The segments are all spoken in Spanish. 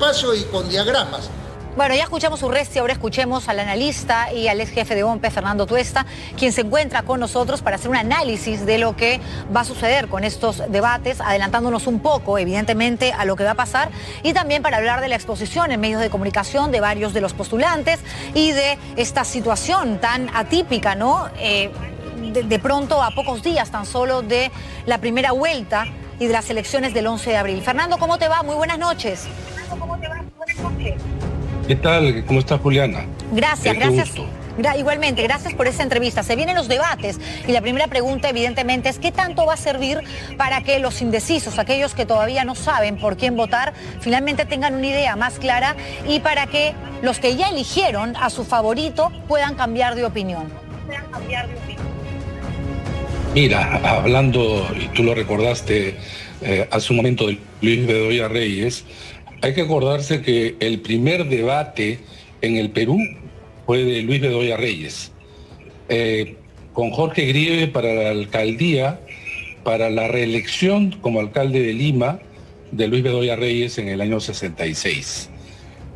espacio y con diagramas. Bueno, ya escuchamos Urresti, ahora escuchemos al analista y al ex jefe de OMPE, Fernando Tuesta, quien se encuentra con nosotros para hacer un análisis de lo que va a suceder con estos debates, adelantándonos un poco, evidentemente, a lo que va a pasar, y también para hablar de la exposición en medios de comunicación de varios de los postulantes y de esta situación tan atípica, ¿no? De pronto, a pocos días tan solo de la primera vuelta y de las elecciones del 11 de abril. Fernando, ¿cómo te va? Muy buenas noches. ¿Qué tal? ¿Cómo estás, Juliana? Gracias, gracias. Gusto. Igualmente, gracias por esta entrevista. Se vienen los debates y la primera pregunta, evidentemente, es ¿qué tanto va a servir para que los indecisos, aquellos que todavía no saben por quién votar, finalmente tengan una idea más clara y para que los que ya eligieron a su favorito puedan cambiar de opinión? Mira, hablando, y tú lo recordaste hace un momento, de Luis Bedoya Reyes, hay que acordarse que el primer debate en el Perú fue de Luis Bedoya Reyes, con Jorge Grieve para la alcaldía, para la reelección como alcalde de Lima de Luis Bedoya Reyes en el año 66.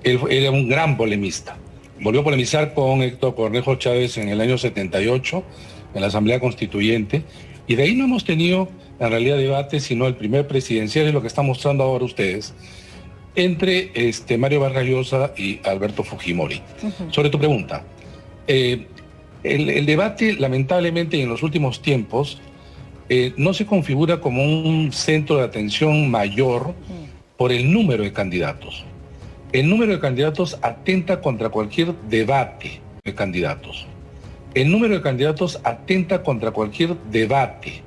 Él era un gran polemista. Volvió a polemizar con Héctor Cornejo Chávez en el año 78, en la Asamblea Constituyente, y de ahí no hemos tenido en realidad debates, sino el primer presidencial es lo que están mostrando ahora ustedes, entre Mario Vargas Llosa y Alberto Fujimori. Sobre tu pregunta, el debate, lamentablemente, en los últimos tiempos, no se configura como un centro de atención mayor por el número de candidatos. El número de candidatos atenta contra cualquier debate de candidatos. El número de candidatos atenta contra cualquier debate.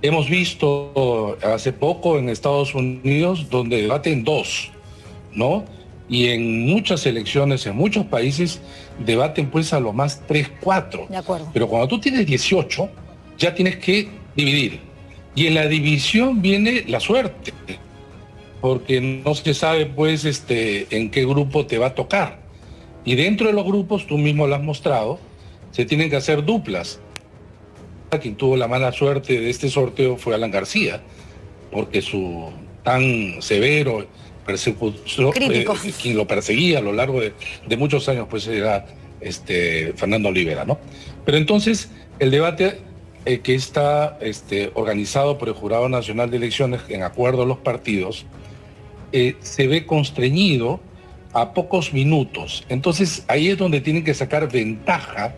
Hemos visto hace poco en Estados Unidos donde debaten 2, ¿no? Y en muchas elecciones, en muchos países, debaten pues a lo más 3, 4. De acuerdo. Pero cuando tú tienes 18, ya tienes que dividir. Y en la división viene la suerte, porque no se sabe pues en qué grupo te va a tocar. Y dentro de los grupos, tú mismo lo has mostrado, se tienen que hacer duplas. Quien tuvo la mala suerte de este sorteo fue Alan García, porque su tan severo persecución, quien lo perseguía a lo largo de muchos años, pues era Fernando Olivera, ¿no? Pero entonces, el debate que está organizado por el Jurado Nacional de Elecciones, en acuerdo a los partidos, se ve constreñido a pocos minutos. Entonces, ahí es donde tienen que sacar ventaja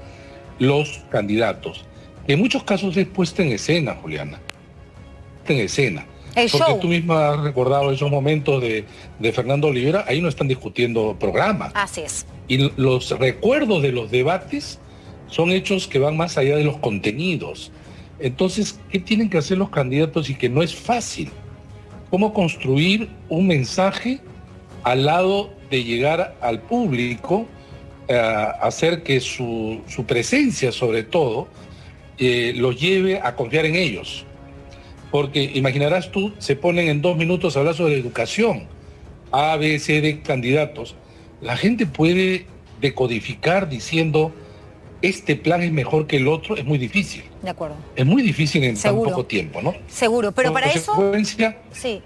los candidatos. En muchos casos es puesta en escena, Juliana. En escena. Porque tú misma has recordado esos momentos de Fernando Olivera, ahí no están discutiendo programas. Así es. Y los recuerdos de los debates son hechos que van más allá de los contenidos. Entonces, ¿qué tienen que hacer los candidatos y que no es fácil? ¿Cómo construir un mensaje al lado de llegar al público, hacer que su presencia, sobre todo, los lleve a confiar en ellos? Porque imaginarás tú, se ponen en 2 minutos a hablar sobre educación, A, B, C, D candidatos. La gente puede decodificar diciendo, este plan es mejor que el otro, es muy difícil. De acuerdo. Es muy difícil en tan poco tiempo, ¿no? Seguro, pero para eso... Sí.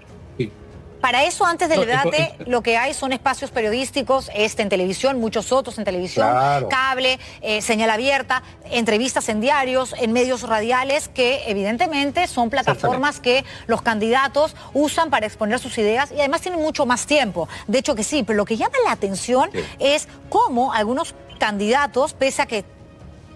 Para eso, antes del debate, lo que hay son espacios periodísticos, en televisión, muchos otros en televisión, claro, cable, señal abierta, entrevistas en diarios, en medios radiales, que evidentemente son plataformas que los candidatos usan para exponer sus ideas y además tienen mucho más tiempo. De hecho que sí, pero lo que llama la atención es cómo algunos candidatos, pese a que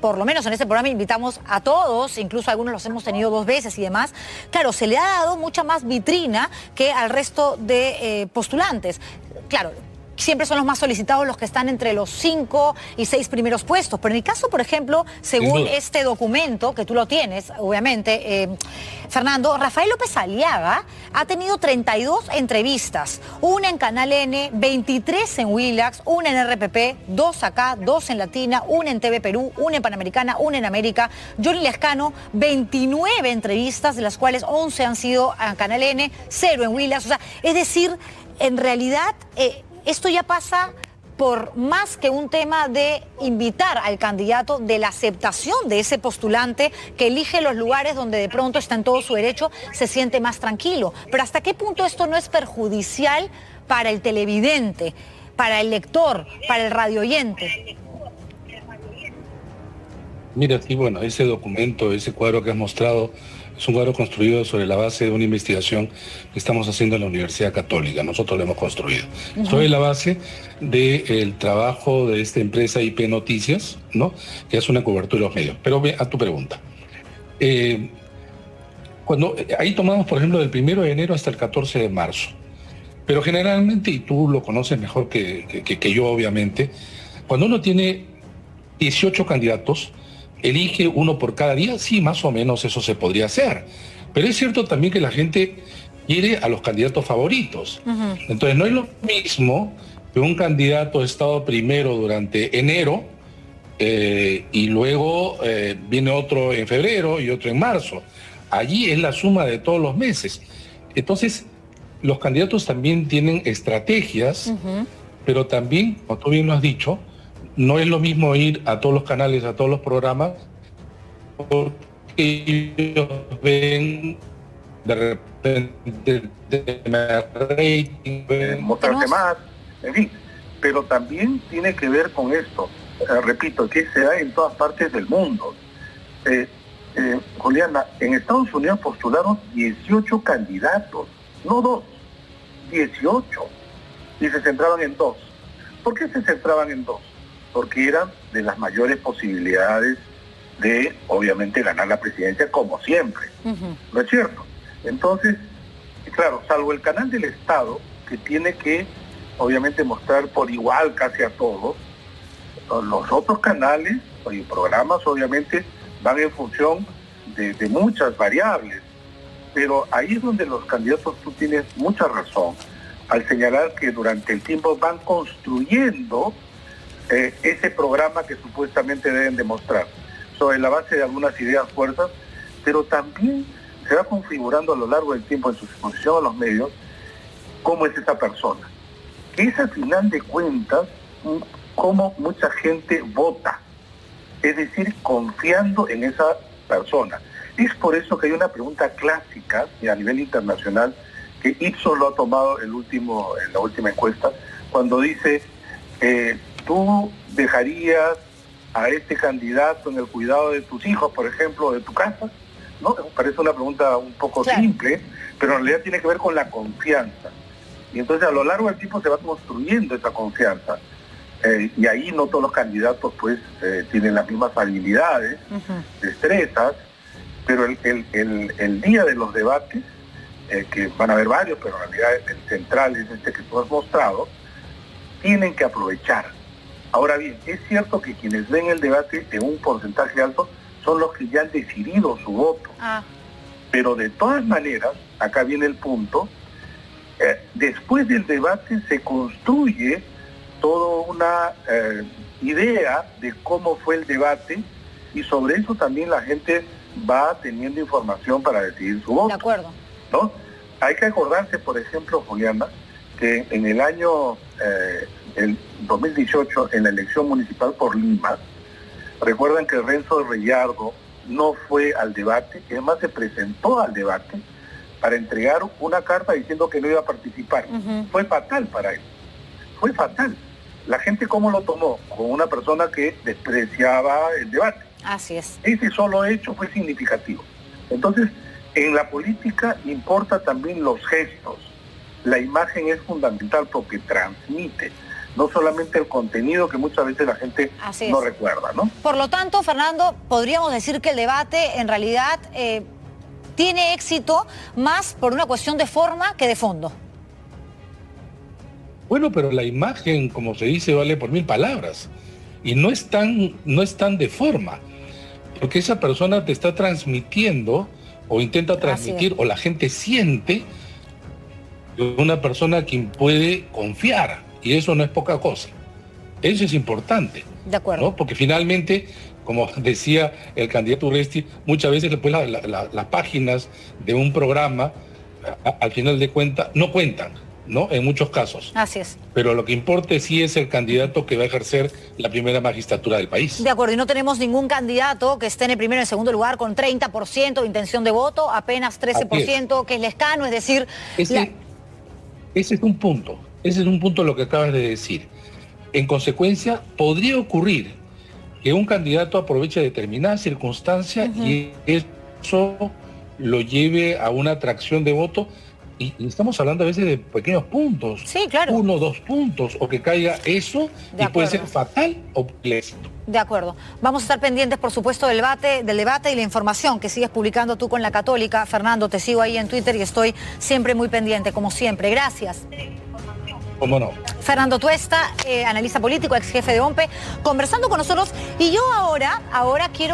por lo menos en este programa invitamos a todos, incluso algunos los hemos tenido 2 veces y demás, claro, se le ha dado mucha más vitrina que al resto de postulantes. Claro, siempre son los más solicitados los que están entre los 5 y 6 primeros puestos. Pero en el caso, por ejemplo, según este documento, que tú lo tienes, obviamente, Fernando, Rafael López Aliaga ha tenido 32 entrevistas, una en Canal N, 23 en Willax, una en RPP, 2 acá, 2 en Latina, una en TV Perú, una en Panamericana, una en América. Johnny Lescano, 29 entrevistas, de las cuales 11 han sido a Canal N, 0 en Willax. O sea, es decir, en realidad... esto ya pasa por más que un tema de invitar al candidato, de la aceptación de ese postulante que elige los lugares donde de pronto está en todo su derecho, se siente más tranquilo. Pero ¿hasta qué punto esto no es perjudicial para el televidente, para el lector, para el radioyente? Mira, sí, bueno, ese documento, ese cuadro que has mostrado, es un cuadro construido sobre la base de una investigación que estamos haciendo en la Universidad Católica. Nosotros lo hemos construido. Sobre la base del trabajo de esta empresa IP Noticias, ¿no? Que hace una cobertura de los medios. Pero ve a tu pregunta. Ahí tomamos, por ejemplo, del 1 de enero hasta el 14 de marzo. Pero generalmente, y tú lo conoces mejor que yo, obviamente, cuando uno tiene 18 candidatos, elige uno por cada día, sí, más o menos eso se podría hacer. Pero es cierto también que la gente quiere a los candidatos favoritos. Entonces no es lo mismo que un candidato ha estado primero durante enero y luego viene otro en febrero y otro en marzo. Allí es la suma de todos los meses. Entonces los candidatos también tienen estrategias, pero también, como tú bien lo has dicho, no es lo mismo ir a todos los canales, a todos los programas, porque ellos ven de repente rating, mostrarse más, en fin. Pero también tiene que ver con esto, repito, que se da en todas partes del mundo. Juliana, en Estados Unidos postularon 18 candidatos, no 2, 18, y se centraban en 2. ¿Por qué se centraban en 2? Porque eran de las mayores posibilidades de, obviamente, ganar la presidencia, como siempre. ¿No es cierto? Entonces, claro, salvo el canal del Estado, que tiene que, obviamente, mostrar por igual casi a todos, los otros canales y programas, obviamente, van en función de muchas variables. Pero ahí es donde los candidatos, tú tienes mucha razón, al señalar que durante el tiempo van construyendo ese programa que supuestamente deben demostrar, sobre la base de algunas ideas fuerzas, pero también se va configurando a lo largo del tiempo en su exposición a los medios cómo es esa persona. Que es al final de cuentas cómo mucha gente vota, es decir, confiando en esa persona. Es por eso que hay una pregunta clásica y a nivel internacional que Ipsos lo ha tomado en la última encuesta, cuando dice ¿tú dejarías a este candidato en el cuidado de tus hijos, por ejemplo, o de tu casa? ¿No? Parece una pregunta un poco simple, pero en realidad tiene que ver con la confianza. Y entonces a lo largo del tiempo se va construyendo esa confianza. Y ahí no todos los candidatos pues tienen las mismas habilidades, destrezas, pero el día de los debates, que van a haber varios, pero en realidad el central es este que tú has mostrado, tienen que aprovechar. Ahora bien, es cierto que quienes ven el debate en un porcentaje alto son los que ya han decidido su voto. Pero de todas maneras, acá viene el punto, después del debate se construye toda una idea de cómo fue el debate y sobre eso también la gente va teniendo información para decidir su voto. De acuerdo. ¿No? Hay que acordarse, por ejemplo, Juliana, que en el año el 2018, en la elección municipal por Lima, recuerdan que Renzo Reyardo no fue al debate, que además se presentó al debate para entregar una carta diciendo que no iba a participar. Fue fatal para él, fue fatal. La gente ¿cómo lo tomó? Como una persona que despreciaba el debate. Así es. Ese solo hecho fue significativo. Entonces, en la política importa también los gestos. La imagen es fundamental porque transmite, no solamente el contenido que muchas veces la gente no recuerda, ¿no? Por lo tanto, Fernando, podríamos decir que el debate en realidad tiene éxito más por una cuestión de forma que de fondo. Bueno, pero la imagen, como se dice, vale por 1000 palabras. Y no es tan de forma. Porque esa persona te está transmitiendo o intenta transmitir o la gente siente de una persona a quien puede confiar. Y eso no es poca cosa. Eso es importante. De acuerdo. ¿No? Porque finalmente, como decía el candidato Urresti, muchas veces después las páginas de un programa, al final de cuentas, no cuentan. ¿no? En muchos casos. Así es. Pero lo que importa sí es el candidato que va a ejercer la primera magistratura del país. De acuerdo, y no tenemos ningún candidato que esté en el primero y el segundo lugar con 30% de intención de voto, apenas 13% que es lescano, es decir... Ese es un punto, lo que acabas de decir. En consecuencia, podría ocurrir que un candidato aproveche determinada circunstancia y eso lo lleve a una atracción de voto. Y estamos hablando a veces de pequeños puntos. Sí, claro. 1 o 2 puntos, o que caiga eso y puede ser fatal o éxito. De acuerdo. Vamos a estar pendientes, por supuesto, del debate y la información que sigues publicando tú con La Católica. Fernando, te sigo ahí en Twitter y estoy siempre muy pendiente, como siempre. Gracias. ¿Cómo no? Fernando Tuesta, analista político, ex jefe de OMPE, conversando con nosotros. Y yo ahora quiero...